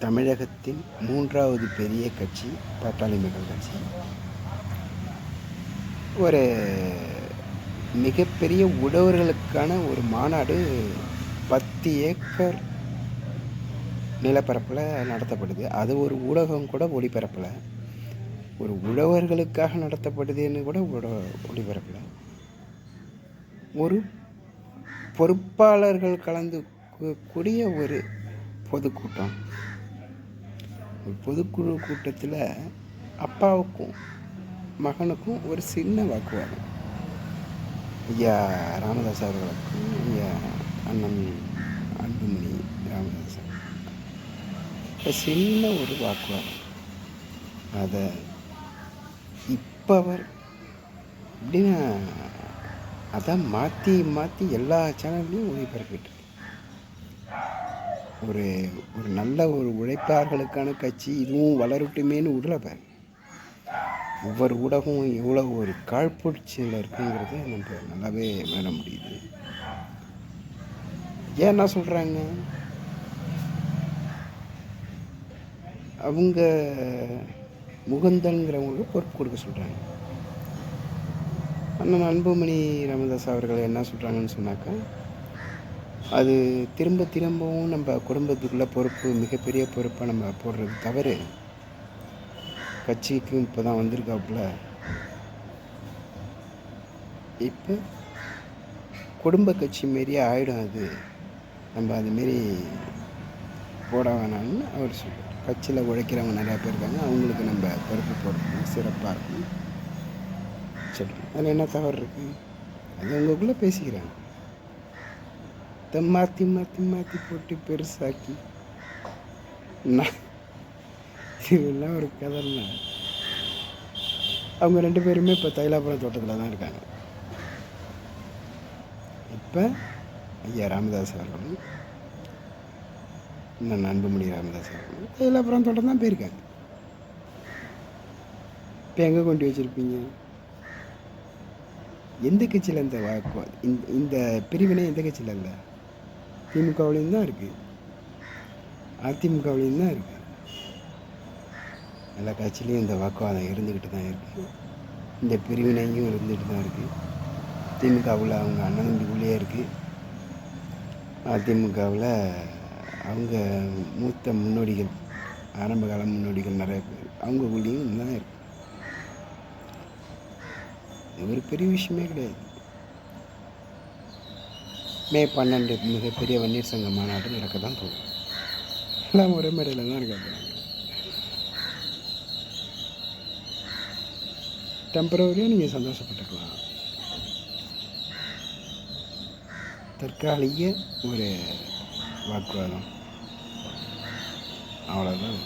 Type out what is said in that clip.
தமிழகத்தின் 3வது பெரிய கட்சி பாட்டாளி மக்கள் கட்சி ஒரு மிகப்பெரிய உழவர்களுக்கான ஒரு மாநாடு 10 ஏக்கர் நிலப்பரப்பில் நடத்தப்படுது. அது ஒரு ஊடகம் கூட ஒளிபரப்பலை. ஒரு உழவர்களுக்காக நடத்தப்படுதுன்னு கூட ஒளிபரப்பலை. ஒரு பொறுப்பாளர்கள் கலந்து கூடிய ஒரு பொதுக்கூட்டம். பொதுக்குழு கூட்டத்தில் அப்பாவுக்கும் மகனுக்கும் ஒரு சின்ன வாக்குவாதம். ஐயா ராமதாஸ் அவர்களுக்கும் ஐயா அண்ணன் அன்புமணி ராமதாஸ் சின்ன ஒரு வாக்குவாதம். அதை இப்போ அவர் எப்படின்னா அதான் மாற்றி மாற்றி எல்லா சேனல்லையும் ஒளிபரப்பிட்டு ஒரு ஒரு நல்ல ஒரு உழைப்பாளர்களுக்கான கட்சி இதுவும் வளரட்டுமேனு விடலப்பார். ஒவ்வொரு ஊடகமும் எவ்வளோ ஒரு காழ்ப்புணர்ச்சியில் இருக்குங்கிறத நம்ம நல்லாவே உணர முடியுது. ஏன் என்ன சொல்கிறாங்க, அவங்க முகுந்தன்கிறவங்களுக்கு பொறுப்பு கொடுக்க சொல்கிறாங்க. அண்ணன் அன்புமணி ராமதாஸ் அவர்கள் என்ன சொல்கிறாங்கன்னு சொன்னாக்கா, அது திரும்பவும் நம்ம குடும்பத்துக்குள்ளே பொறுப்பு மிகப்பெரிய பொறுப்பை நம்ம போடுறது தவறு. கட்சிக்கும் இப்போ தான் வந்திருக்காப்புல, இப்போ குடும்ப கட்சி மாரியே ஆகிடும், அது நம்ம அதுமாரி போட வேணாம்னு அவர் சொல்கிறார். கட்சியில் உழைக்கிறவங்க நிறையா பேர் இருக்காங்க, அவங்களுக்கு நம்ம பொறுப்பு போடணும், சிறப்பாக இருக்கும் சொல்கிறோம். அதில் என்ன தவறு இருக்குது? அது உங்களுக்குள்ளே பேசிக்கிறாங்க. இதை மாற்றி மாற்றி மாற்றி போட்டு பெருசாக்கி இதெல்லாம் ஒரு கதைன்னா, அவங்க 2 பேருமே இப்போ தைலாபுரம் தோட்டத்தில் தான் இருக்காங்க. இப்போ ஐயா ராமதாஸ் அவர்களும் இன்னும் அன்புமணி ராமதாஸ் அவர்களும் தைலாபுரம் தோட்டம் தான் போயிருக்காங்க. இப்போ எங்கே கொண்டு வச்சுருப்பீங்க? எந்த கட்சியில் இந்த இந்த பிரிவினை எந்த கட்சியில் இல்லை? திமுகவிலையும் தான் இருக்குது, அதிமுகவிலையும் தான் இருக்குது. எல்லா கட்சியிலையும் இந்த வாக்குவாதம் இருந்துக்கிட்டு தான் இருக்குது. இந்த பிரிவினையும் இருந்துகிட்டு தான் இருக்குது. திமுகவில் அவங்க அண்ணன் தம்பிக்குள்ளேயே இருக்குது. அதிமுகவில் அவங்க மூத்த முன்னோடிகள், ஆரம்பகால முன்னோடிகள் நிறைய பேர் அவங்களுக்குள்ளேயும் தான் இருக்குது. இது ஒரு பெரிய விஷயமே கிடையாது. மே 12 மிகப்பெரிய வன்னியர் சங்க மாநாடு நடக்க தான் போகும். எல்லாம் ஒரே மேடையில் தான் இருக்காங்க. டெம்பரவரியாக நீங்கள் சந்தோஷப்பட்டுக்கலாம். தற்காலிக ஒரு வாக்குவாதம், அவ்வளோதான்.